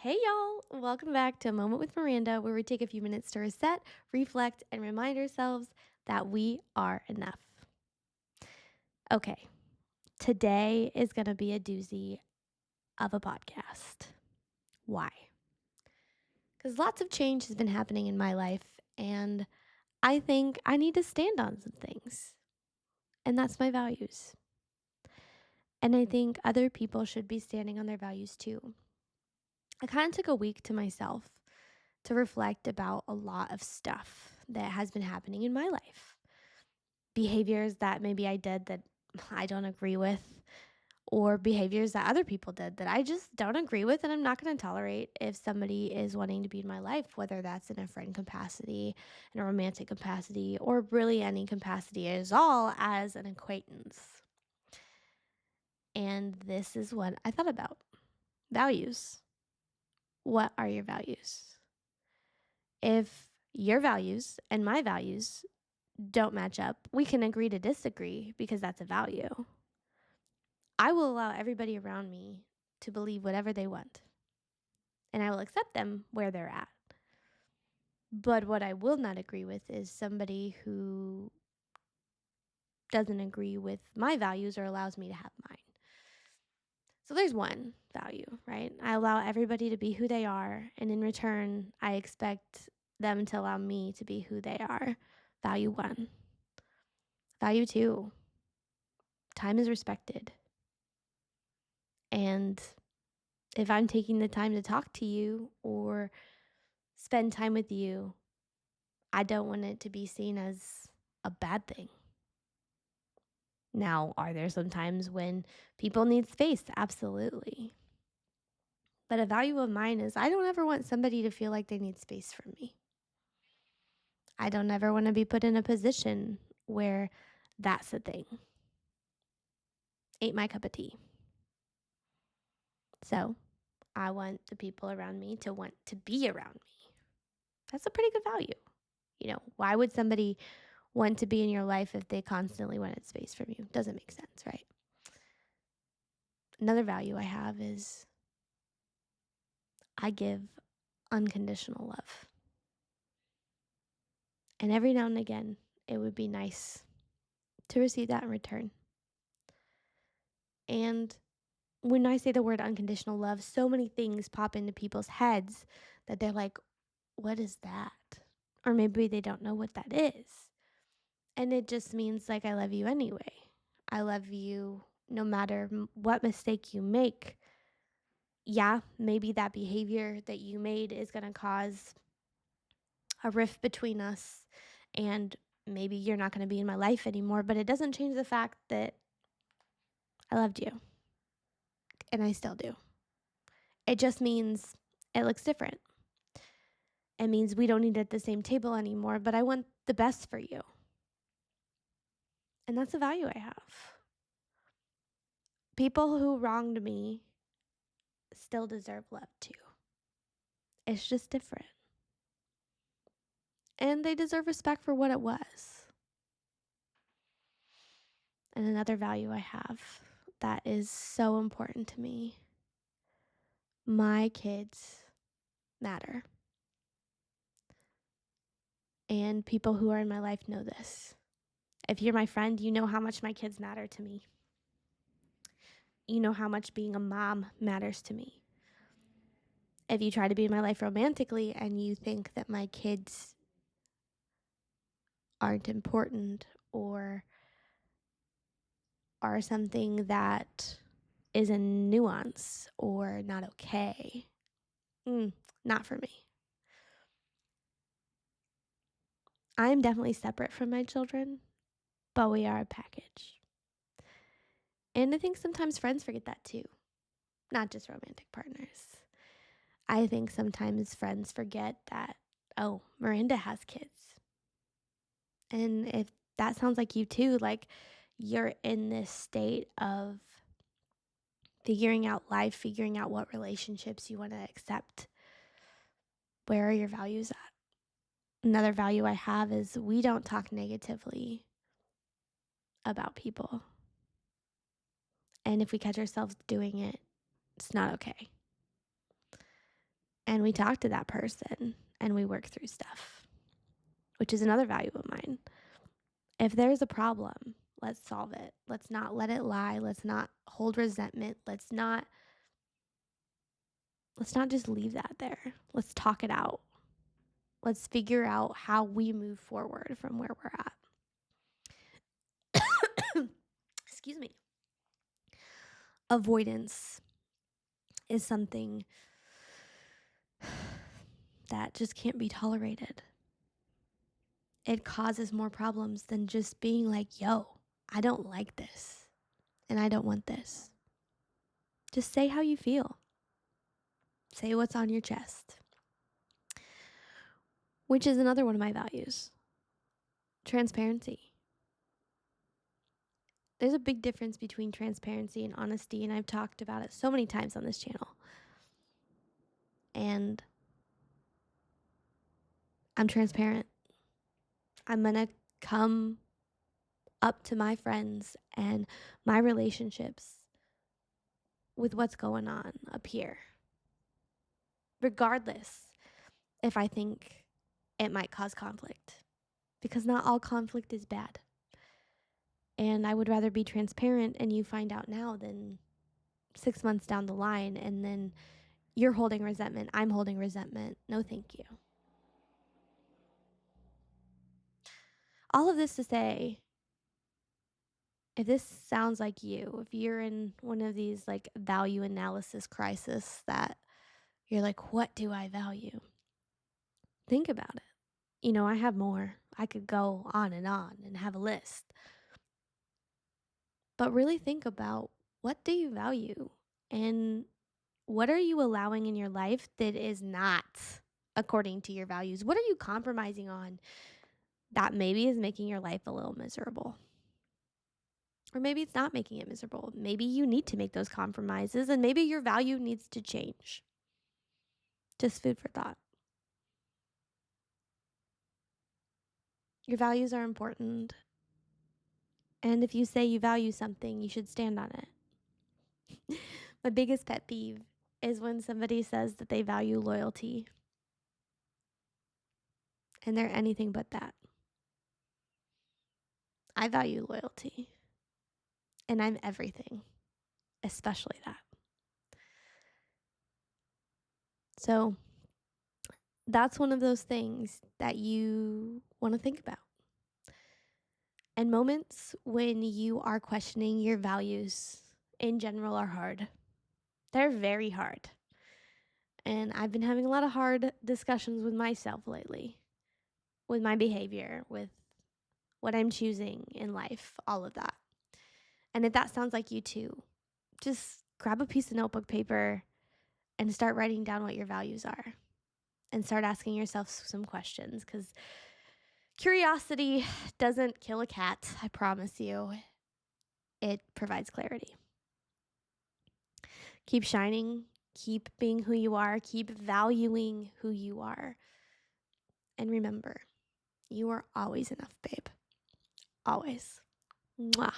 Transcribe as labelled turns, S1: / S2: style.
S1: Hey y'all, welcome back to A Moment with Miranda, where we take a few minutes to reset, reflect, and remind ourselves that we are enough. Okay, today is going to be a doozy of a podcast. Why? Because lots of change has been happening in my life, and I think I need to stand on some things, and that's my values. And I think other people should be standing on their values too. I kind of took a week to myself to reflect about a lot of stuff that has been happening in my life. Behaviors that maybe I did that I don't agree with, or behaviors that other people did that I just don't agree with, and I'm not going to tolerate if somebody is wanting to be in my life, whether that's in a friend capacity, in a romantic capacity, or really any capacity at all as an acquaintance. And this is what I thought about values. What are your values? If your values and my values don't match up, we can agree to disagree because that's a value. I will allow everybody around me to believe whatever they want, and I will accept them where they're at. But what I will not agree with is somebody who doesn't agree with my values or allows me to have mine. So there's one value, right? I allow everybody to be who they are, and in return, I expect them to allow me to be who they are. Value one. Value two, time is respected. And if I'm taking the time to talk to you or spend time with you, I don't want it to be seen as a bad thing. Now, are there some times when people need space? Absolutely. But a value of mine is I don't ever want somebody to feel like they need space from me. I don't ever want to be put in a position where that's a thing. Ain't my cup of tea. So I want the people around me to want to be around me. That's a pretty good value. Why would somebody want to be in your life if they constantly wanted space from you? Doesn't make sense, right? Another value I have is I give unconditional love. And every now and again, it would be nice to receive that in return. And when I say the word unconditional love, so many things pop into people's heads that they're like, what is that? Or maybe they don't know what that is. And it just means like, I love you anyway. I love you no matter what mistake you make. Yeah, maybe that behavior that you made is going to cause a rift between us, and maybe you're not going to be in my life anymore, but it doesn't change the fact that I loved you, and I still do. It just means it looks different. It means we don't eat at the same table anymore, but I want the best for you. And that's a value I have. People who wronged me still deserve love too. It's just different. And they deserve respect for what it was. And another value I have that is so important to me, my kids matter. And people who are in my life know this. If you're my friend, you know how much my kids matter to me. You know how much being a mom matters to me. If you try to be in my life romantically and you think that my kids aren't important or are something that is a nuance or not okay, not for me. I'm definitely separate from my children, but we are a package. And I think sometimes friends forget that too, not just romantic partners. I think sometimes friends forget that, oh, Miranda has kids. And if that sounds like you too, like you're in this state of figuring out life, figuring out what relationships you want to accept, where are your values at? Another value I have is we don't talk negatively about people. And if we catch ourselves doing it, it's not okay. and we talk to that person and we work through stuff, which is another value of mine. If there's a problem, let's solve it. Let's not let it lie. Let's not hold resentment. Let's not just leave that there. Let's talk it out. Let's figure out how we move forward from where we're at. Excuse me. Avoidance is something that just can't be tolerated. It causes more problems than just being like, yo, I don't like this and I don't want this. Just say how you feel. Say what's on your chest, which is another one of my values. Transparency. There's a big difference between transparency and honesty, and I've talked about it so many times on this channel. And I'm transparent. I'm going to come up to my friends and my relationships with what's going on up here, regardless if I think it might cause conflict, because not all conflict is bad. And I would rather be transparent and you find out now than 6 months down the line and then you're holding resentment, I'm holding resentment. No, thank you. All of this to say, if this sounds like you, if you're in one of these like value analysis crisis that you're like, what do I value? Think about it. You know, I have more. I could go on and have a list. But really think about, what do you value? And what are you allowing in your life that is not according to your values? What are you compromising on that maybe is making your life a little miserable? Or maybe it's not making it miserable. Maybe you need to make those compromises and maybe your value needs to change. Just food for thought. Your values are important. And if you say you value something, you should stand on it. My biggest pet peeve is when somebody says that they value loyalty and they're anything but that. I value loyalty and I'm everything, especially that. So that's one of those things that you want to think about. And moments when you are questioning your values in general are hard. They're very hard. And I've been having a lot of hard discussions with myself lately, with my behavior, with what I'm choosing in life, all of that. And if that sounds like you too, just grab a piece of notebook paper and start writing down what your values are and start asking yourself some questions, because curiosity doesn't kill a cat, I promise you. It provides clarity. Keep shining, keep being who you are, keep valuing who you are. And remember, you are always enough, babe. Always. Mwah.